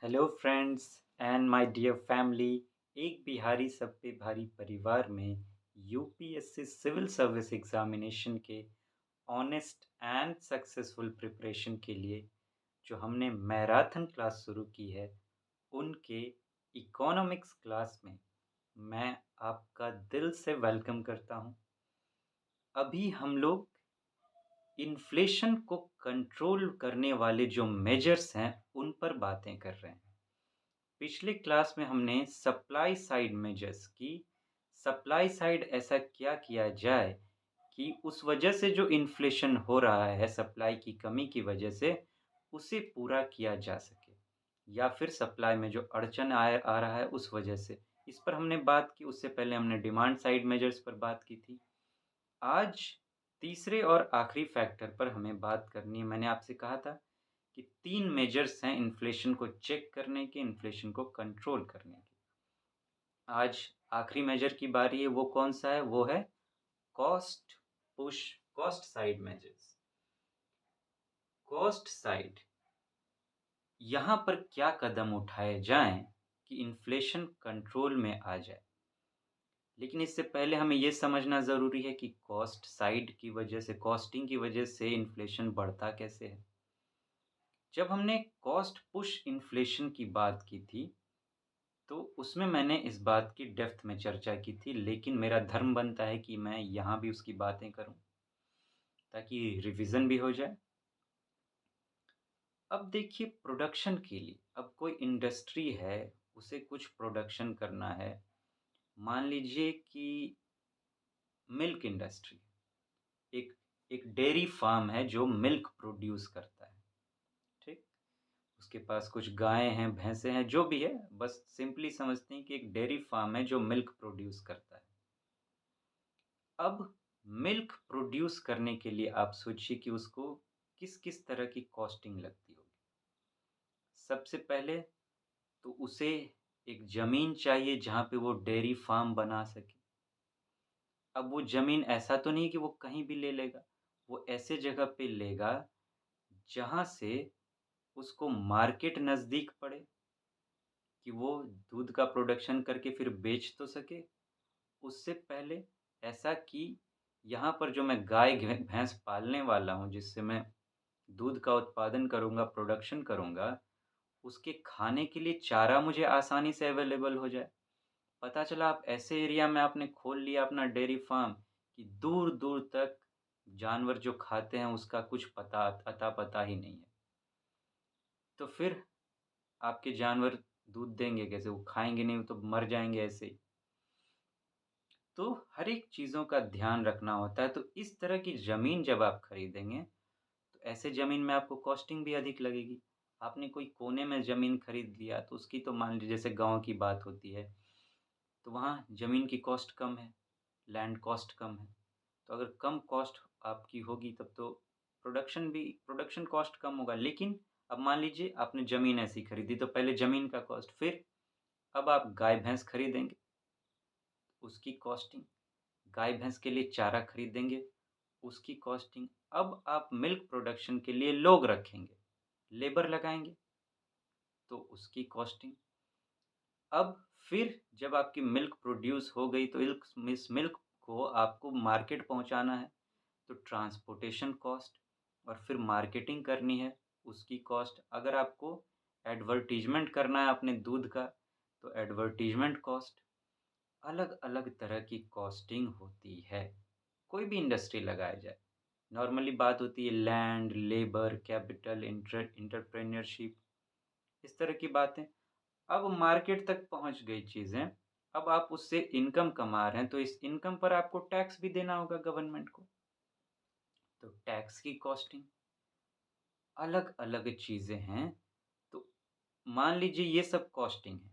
Hello friends and my dear family. एक बिहारी सब पे भारी परिवार में यूपीएससी सिविल सर्विस एग्जामिनेशन के ऑनेस्ट एंड सक्सेसफुल प्रिपरेशन के लिए जो हमने मैराथन क्लास शुरू की है, उनके इकोनॉमिक्स क्लास में मैं आपका दिल से वेलकम करता हूं। अभी हम लोग इन्फ्लेशन को कंट्रोल करने वाले जो मेजर्स हैं उन पर बातें कर रहे हैं। पिछले क्लास में हमने सप्लाई साइड मेजर्स की सप्लाई साइड ऐसा क्या किया जाए कि उस वजह से जो इन्फ्लेशन हो रहा है सप्लाई की कमी की वजह से उसे पूरा किया जा सके, या फिर सप्लाई में जो अड़चन आ रहा है उस वजह से। इस पर हमने बात की। उससे पहले हमने डिमांड साइड मेजर्स पर बात की थी। आज तीसरे और आखिरी फैक्टर पर हमें बात करनी है। मैंने आपसे कहा था कि 3 मेजर्स हैं इन्फ्लेशन को चेक करने के, इन्फ्लेशन को कंट्रोल करने के। आज आखिरी मेजर की बारी है। वो कौन-सा है? वो है cost push cost side measures. Cost side, यहाँ पर क्या कदम उठाए जाएँ कि इन्फ्लेशन कंट्रोल में आ जाए? लेकिन इससे पहले हमें ये समझना ज़रूरी है कि कॉस्ट साइड की वजह से, कॉस्टिंग की वजह से इन्फ्लेशन बढ़ता कैसे है? जब हमने कॉस्ट पुश इन्फ्लेशन की बात की थी, तो उसमें मैंने इस बात की डेप्थ में चर्चा की थी, लेकिन मेरा धर्म बनता है कि मैं यहाँ भी उसकी बातें करूँ, ताकि रिवीजन भी हो जाए। अब देखिए, प्रोडक्शन के लिए अब कोई इंडस्ट्री है, उसे कुछ प्रोडक्शन करना है। मान लीजिए कि मिल्क इंडस्ट्री, एक एक डेयरी फार्म है जो मिल्क प्रोड्यूस करता है, ठीक? उसके पास कुछ गायें हैं, भैंसें हैं, जो भी है, बस सिंपली समझते हैं कि एक डेयरी फार्म है जो मिल्क प्रोड्यूस करता है। अब मिल्क प्रोड्यूस करने के लिए आप सोचिए कि उसको किस-किस तरह की कॉस्टिंग लगती होगी। सबसे पहले तो उसे एक ज़मीन चाहिए जहाँ पे वो डेयरी फार्म बना सके। अब वो ज़मीन ऐसा तो नहीं कि वो कहीं भी ले लेगा, वो ऐसे जगह पे लेगा जहाँ से उसको मार्केट नज़दीक पड़े, कि वो दूध का प्रोडक्शन करके फिर बेच तो सके। उससे पहले ऐसा कि यहाँ पर जो मैं गाय भैंस पालने वाला हूँ, जिससे मैं दूध का उत्पादन करूँगा, प्रोडक्शन करूँगा, उसके खाने के लिए चारा मुझे आसानी से अवेलेबल हो जाए। पता चला आप ऐसे एरिया में आपने खोल लिया अपना डेयरी फार्म कि दूर-दूर तक जानवर जो खाते हैं उसका कुछ अता-पता ही नहीं है। तो फिर आपके जानवर दूध देंगे कैसे? वो खाएँगे नहीं, वो तो मर जाएँगे ऐसे ही। तो हर एक चीज़ों का ध्यान रखना होता है। तो इस तरह की ज़मीन जब आप खरीदेंगे, तो ऐसे ज़मीन में आपको कॉस्टिंग भी अधिक लगेगी। आपने कोई कोने में ज़मीन खरीद लिया, तो उसकी तो मान लीजिए जैसे गाँव की बात होती है, तो वहाँ ज़मीन की कॉस्ट कम है, लैंड कॉस्ट कम है। तो अगर कम कॉस्ट आपकी होगी तब तो प्रोडक्शन कॉस्ट कम होगा। लेकिन अब मान लीजिए आपने ज़मीन ऐसी खरीदी, तो पहले ज़मीन का कॉस्ट, फिर अब आप गाय-भैंस खरीदेंगे, उसकी कॉस्टिंग, गाय-भैंस के लिए चारा खरीदेंगे, उसकी कॉस्टिंग। अब आप मिल्क प्रोडक्शन के लिए लोग रखेंगे, लेबर लगाएँगे, तो उसकी कॉस्टिंग। अब फिर जब आपकी मिल्क प्रोड्यूस हो गई तो इस मिल्क को आपको मार्केट पहुँचाना है, तो ट्रांसपोर्टेशन कॉस्ट, और फिर मार्केटिंग करनी है, उसकी कॉस्ट। अगर आपको एडवर्टाइज़मेंट करना है अपने दूध का, तो एडवर्टाइज़मेंट कॉस्ट। अलग-अलग तरह की कॉस्टिंग होती है, कोई भी इंडस्ट्री लगाया जाए। नॉर्मली बात होती है लैंड, लेबर, कैपिटल, एंटरप्रेन्योरशिप, इस तरह की बातें। अब मार्केट तक पहुँच गई चीज़ें, अब आप उससे इनकम कमा रहे हैं, तो इस इनकम पर आपको टैक्स भी देना होगा गवर्नमेंट को, तो टैक्स की कॉस्टिंग। अलग-अलग चीज़ें हैं, तो मान लीजिए ये सब कॉस्टिंग है।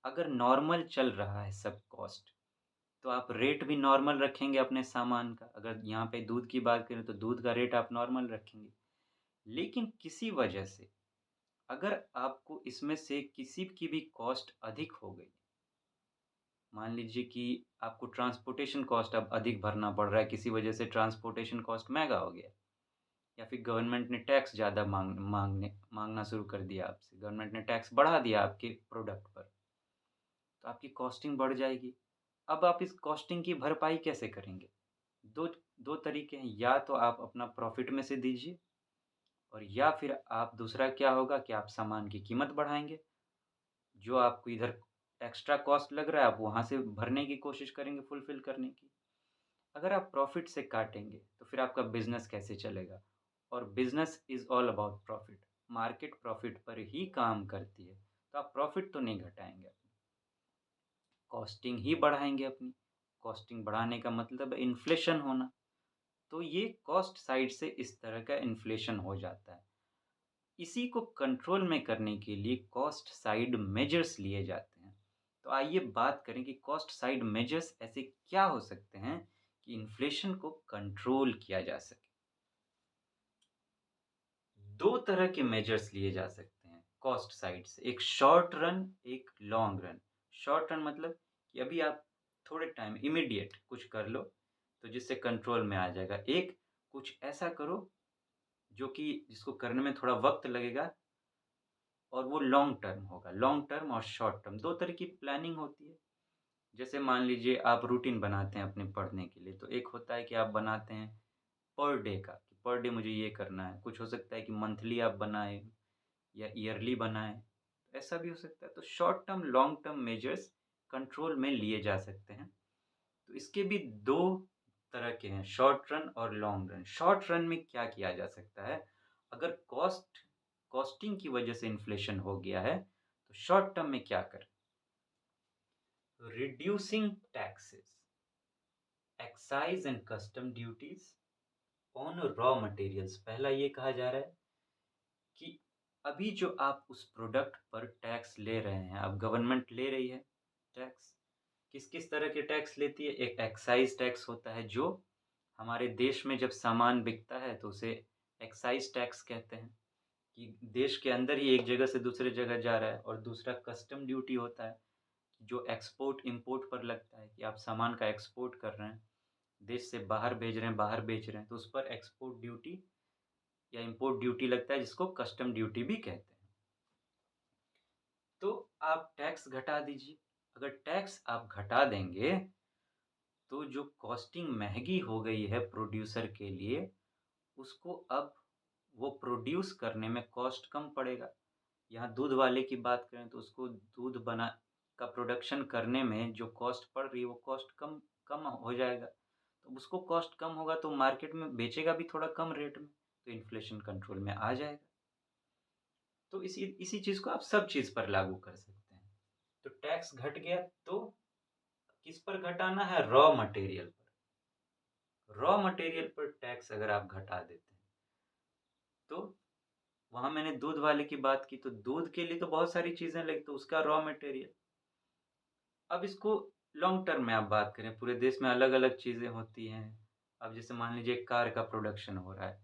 अगर नॉर्मल चल रहा है सब कॉस्ट, तो आप रेट भी नॉर्मल रखेंगे अपने सामान का। अगर यहाँ पे दूध की बात करें तो दूध का रेट आप नॉर्मल रखेंगे। लेकिन किसी वजह से अगर आपको इसमें से किसी की भी कॉस्ट अधिक हो गई, मान लीजिए कि आपको ट्रांसपोर्टेशन कॉस्ट अब अधिक भरना पड़ रहा है, किसी वजह से ट्रांसपोर्टेशन कॉस्ट महँगा हो गया, या फिर गवर्नमेंट ने टैक्स ज़्यादा माँगना शुरू कर दिया आपसे, गवर्नमेंट ने टैक्स बढ़ा दिया आपके प्रोडक्ट पर, तो आपकी कॉस्टिंग बढ़ जाएगी। अब आप इस कॉस्टिंग की भरपाई कैसे करेंगे? 2 2 तरीके हैं, या तो आप अपना प्रॉफ़िट में से दीजिए और या फिर आप दूसरा क्या होगा कि आप सामान की कीमत बढ़ाएँगे। जो आपको इधर एक्स्ट्रा कॉस्ट लग रहा है, आप वहाँ से भरने की कोशिश करेंगे, फुलफ़िल करने की। अगर आप प्रॉफ़िट से काटेंगे, तो फिर आपका बिज़नेस कैसे चलेगा? और business is all about profit. Market profit पर ही काम करती है, तो आप प्रॉफ़िट तो नहीं घटाएँगे अपनी, कॉस्टिंग ही बढ़ाएँगे अपनी। कॉस्टिंग बढ़ाने का मतलब है इन्फ्लेशन होना, तो ये कॉस्ट साइड से इस तरह का इन्फ्लेशन हो जाता है। इसी को कंट्रोल में करने के लिए कॉस्ट साइड मेजर्स लिए जाते हैं। तो आइए बात करें कि कॉस्ट साइड मेजर्स ऐसे क्या हो सकते हैं कि इन्फ्लेशन को कंट्रोल किया जा सके। 2 तरह के मेजर्स लिए जा सकते हैं कॉस्ट साइड से, एक शॉर्ट रन, एक लॉन्ग रन। शॉर्ट रन मतलब कि अभी आप थोड़े टाइम इमीडिएट कुछ कर लो, तो जिससे कंट्रोल में आ जाएगा। एक कुछ ऐसा करो जो कि जिसको करने में थोड़ा वक़्त लगेगा और वो लॉन्ग टर्म होगा। लॉन्ग टर्म और शॉर्ट टर्म 2 तरह की प्लानिंग होती है। जैसे मान लीजिए आप रूटीन बनाते हैं अपने पढ़ने के लिए, तो एक होता है कि आप बनाते हैं पर डे का, कि पर डे मुझे ये करना है। कुछ हो सकता है कि मंथली आप बनाएँ या ईयरली बनाएँ, ऐसा भी हो सकता है। तो short term, long term measures control में लिए जा सकते हैं। तो इसके भी 2 तरह के हैं, शॉर्ट रन और लॉन्ग रन। शॉर्ट रन में क्या किया जा सकता है, अगर कॉस्टिंग की वजह से इन्फ्लेशन हो गया है, तो शॉर्ट टर्म में क्या करें? Reducing taxes, excise and custom duties on raw materials. पहला ये कहा जा रहा है कि अभी जो आप उस प्रोडक्ट पर टैक्स ले रहे हैं, अब गवर्नमेंट ले रही है टैक्स। किस-किस तरह के टैक्स लेती है? एक एक्साइज़ टैक्स होता है जो हमारे देश में जब सामान बिकता है तो उसे एक्साइज़ टैक्स कहते हैं, कि देश के अंदर ही एक जगह से दूसरे जगह जा रहा है। और दूसरा कस्टम ड्यूटी होता है, जो एक्सपोर्ट-इम्पोर्ट पर लगता है, कि आप सामान का एक्सपोर्ट कर रहे हैं, देश से बाहर भेज रहे हैं, बाहर बेच रहे हैं, तो उस पर एक्सपोर्ट ड्यूटी या इम्पोर्ट ड्यूटी लगता है, जिसको कस्टम ड्यूटी भी कहते हैं। तो आप टैक्स घटा दीजिए। अगर टैक्स आप घटा देंगे, तो जो कॉस्टिंग महँगी हो गई है प्रोड्यूसर के लिए, उसको अब वो प्रोड्यूस करने में कॉस्ट कम पड़ेगा। यहाँ दूध वाले की बात करें तो उसको दूध बना का प्रोडक्शन करने में जो कॉस्ट पड़ रही है, वो कॉस्ट कम कम हो जाएगा। तो उसको कॉस्ट कम होगा तो मार्केट में बेचेगा भी थोड़ा कम रेट में, तो इन्फ्लेशन कंट्रोल में आ जाएगा। तो इसी इसी चीज़ को आप सब चीज़ पर लागू कर सकते हैं। तो टैक्स घट गया तो किस पर घटाना है? रॉ मटेरियल पर। रॉ मटेरियल पर टैक्स अगर आप घटा देते हैं, तो वहाँ मैंने दूध वाले की बात की, तो दूध के लिए तो बहुत सारी चीज़ें लगी, तो उसका रॉ मटेरियल। अब इसको लॉन्ग टर्म में आप बात करें, पूरे देश में अलग-अलग चीज़ें होती हैं। अब जैसे मान लीजिए कार का प्रोडक्शन हो रहा है,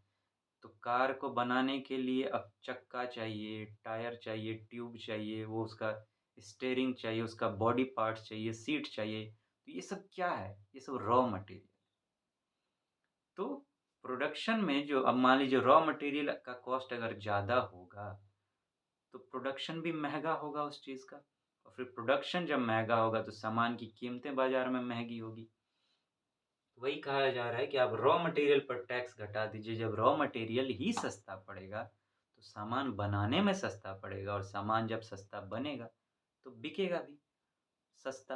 तो कार को बनाने के लिए अब चक्का चाहिए, टायर चाहिए, ट्यूब चाहिए, वो उसका स्टीयरिंग चाहिए, उसका बॉडी पार्ट्स चाहिए, सीट चाहिए। तो ये सब क्या है? ये सब रॉ मटेरियल। तो प्रोडक्शन में जो अब मान लीजिए रॉ मटेरियल का कॉस्ट अगर ज़्यादा होगा, तो प्रोडक्शन भी महँगा होगा उस चीज़ का। और फिर प्रोडक्शन जब महँगा होगा, तो सामान की कीमतें बाज़ार में महँगी होगी। वही कहा जा रहा है कि आप रॉ मटेरियल पर टैक्स घटा दीजिए। जब रॉ मटेरियल ही सस्ता पड़ेगा, तो सामान बनाने में सस्ता पड़ेगा, और सामान जब सस्ता बनेगा, तो बिकेगा भी सस्ता।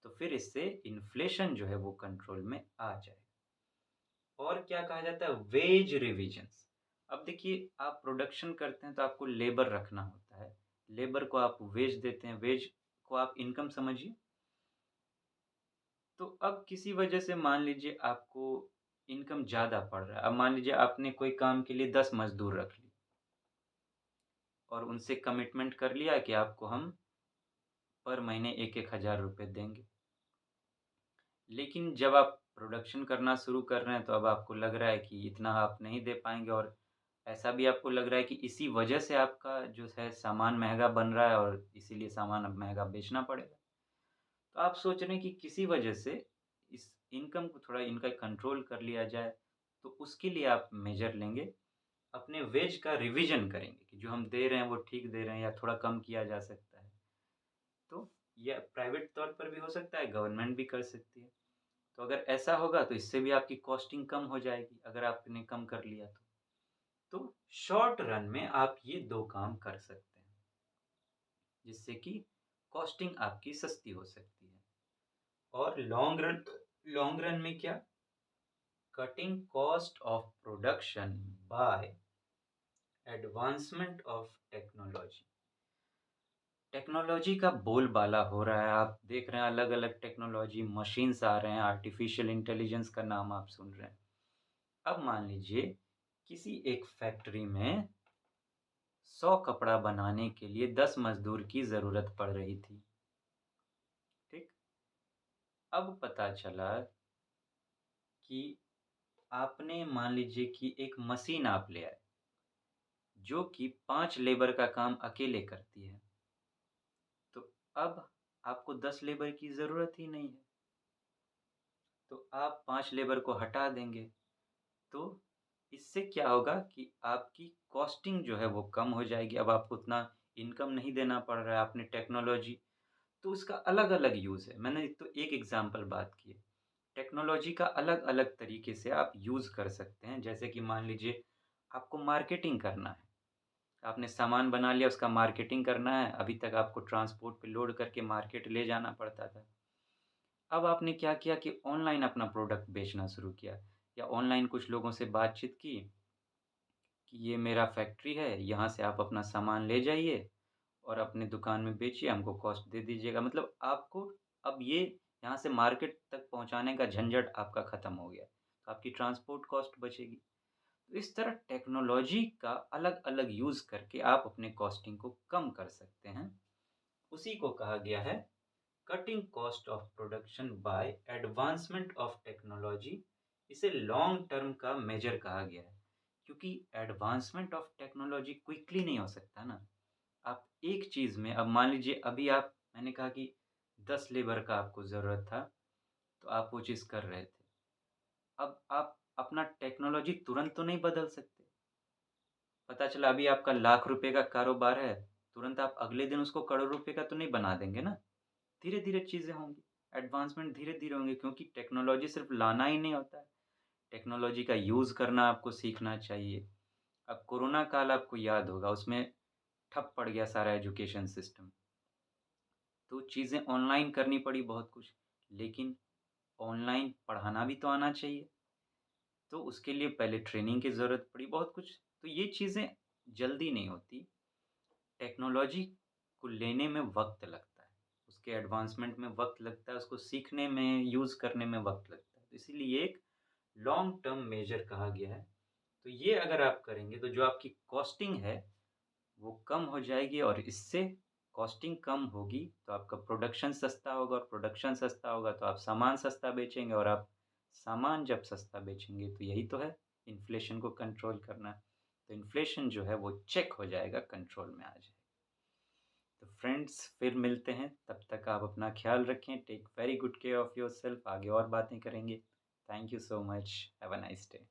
तो फिर इससे इन्फ्लेशन जो है वो कंट्रोल में आ जाएगा। और क्या कहा जाता है? Wage revisions. अब देखिए, आप प्रोडक्शन करते हैं तो आपको लेबर रखना होता है। लेबर को आप वेज देते हैं, वेज को आप इनकम समझिए। तो अब किसी वजह से मान लीजिए आपको इनकम ज़्यादा पड़ रहा है। अब मान लीजिए आपने कोई काम के लिए 10 मज़दूर रख लिए और उनसे कमिटमेंट कर लिया कि आपको हम पर महीने 1-1 हज़ार रुपए देंगे। लेकिन जब आप प्रोडक्शन करना शुरू कर रहे हैं, तो अब आपको लग रहा है कि इतना आप नहीं दे पाएँगे, और ऐसा भी आपको लग रहा है कि इसी वजह से आपका जो है सामान महँगा बन रहा है, और इसीलिए सामान अब महँगा बेचना पड़ेगा। तो आप सोच रहे हैं कि किसी वजह से इस इनकम को थोड़ा इनका कंट्रोल कर लिया जाए, तो उसके लिए आप मेजर लेंगे अपने वेज का रिवीजन करेंगे कि जो हम दे रहे हैं वो ठीक दे रहे हैं या थोड़ा कम किया जा सकता है। तो यह प्राइवेट तौर पर भी हो सकता है, गवर्नमेंट भी कर सकती है। तो अगर ऐसा होगा तो इससे भी आपकी कॉस्टिंग कम हो जाएगी, अगर आपने कम कर लिया तो। तो शॉर्ट रन में आप ये 2 काम कर सकते हैं, जिससे कि कॉस्टिंग आपकी सस्ती हो सकती है। और लॉन्ग रन में क्या? Cutting cost of production by advancement of technology. Technology का बोलबाला हो रहा है, आप देख रहे हैं अलग-अलग टेक्नोलॉजी मशीन्स आ रहे हैं, आर्टिफ़िशियल इंटेलिजेंस का नाम आप सुन रहे हैं। अब मान लीजिए किसी एक फैक्ट्री में 100 कपड़ा बनाने के लिए 10 मज़दूर की ज़रूरत पड़ रही थी, ठीक? अब पता चला कि आपने मान लीजिए कि एक मशीन आप ले आए, जो कि 5 लेबर का काम अकेले करती है। तो अब आपको 10 लेबर की ज़रूरत ही नहीं है, तो आप 5 लेबर को हटा देंगे। तो इससे क्या होगा कि आपकी कॉस्टिंग जो है वो कम हो जाएगी, अब आपको उतना इनकम नहीं देना पड़ रहा है, आपने टेक्नोलॉजी तो उसका अलग-अलग यूज़ है। मैंने तो एक एग्ज़ाम्पल बात की है। टेक्नोलॉजी का अलग-अलग तरीके से आप यूज़ कर सकते हैं, जैसे कि मान लीजिए आपको मार्केटिंग करना है, आपने सामान बना लिया, उसका मार्केटिंग करना है, अभी तक आपको ट्रांसपोर्ट पे लोड करके मार्केट ले जाना पड़ता था। अब आपने क्या किया कि ऑनलाइन अपना प्रोडक्ट बेचना शुरू किया या ऑनलाइन कुछ लोगों से बातचीत की कि ये मेरा फैक्ट्री है, यहाँ से आप अपना सामान ले जाइए और अपनी दुकान में बेचिए, हमको कॉस्ट दे दीजिएगा। मतलब आपको अब ये यहाँ से मार्केट तक पहुँचाने का झंझट आपका खत्म हो गया, तो आपकी ट्रांसपोर्ट कॉस्ट बचेगी। तो इस तरह टेक्नोलॉजी का अलग-अलग यूज़ करके आप अपने कॉस्टिंग को कम कर सकते हैं। उसी को कहा गया है cutting cost of production by advancement of technology. इसे लॉन्ग टर्म का मेजर कहा गया है, क्योंकि एडवांसमेंट ऑफ टेक्नोलॉजी क्विकली नहीं हो सकता ना। आप एक चीज़ में अब मान लीजिए अभी आप मैंने कहा कि 10 लेबर का आपको ज़रूरत था, तो आप वो चीज़ कर रहे थे। अब आप अपना टेक्नोलॉजी तुरंत तो नहीं बदल सकते। पता चला अभी आपका लाख रुपए का कारोबार है, तुरंत आप अगले दिन उसको करोड़ रुपए का तो नहीं बना देंगे ना। धीरे-धीरे चीज़ें होंगी, एडवांसमेंट धीरे-धीरे होंगे क्योंकि टेक्नोलॉजी सिर्फ़ लाना ही नहीं होता है, टेक्नोलॉजी का यूज़ करना आपको सीखना चाहिए। अब कोरोना काल आपको याद होगा, उसमें ठप पड़ गया सारा एजुकेशन सिस्टम, तो चीज़ें ऑनलाइन करनी पड़ी बहुत कुछ, लेकिन ऑनलाइन पढ़ाना भी तो आना चाहिए, तो उसके लिए पहले ट्रेनिंग की ज़रूरत पड़ी, बहुत कुछ। तो ये चीज़ें जल्दी नहीं होती, टेक्नोलॉजी को लेने में वक़्त लगता है, उसके एडवांसमेंट में वक़्त लगता है, उसको सीखने में, यूज़ करने में वक़्त लगता है। तो इसीलिए ये एक लॉन्ग टर्म मेजर कहा गया है। तो ये अगर आप करेंगे तो जो आपकी कॉस्टिंग है, वो कम हो जाएगी और इससे कॉस्टिंग कम होगी, तो आपका प्रोडक्शन सस्ता होगा और प्रोडक्शन सस्ता होगा तो आप सामान सस्ता बेचेंगे और आप सामान जब सस्ता बेचेंगे तो यही तो है, इन्फ्लेशन को कंट्रोल करना। तो इन्फ्लेशन जो है वो चेक हो जाएगा, कंट्रोल में आ जाएगा। तो फ्रेंड्स फिर मिलते हैं, तब तक आप अपना ख़्याल रखें, take very good care of yourself, आगे और बातें करेंगे। Thank you so much, have a nice day.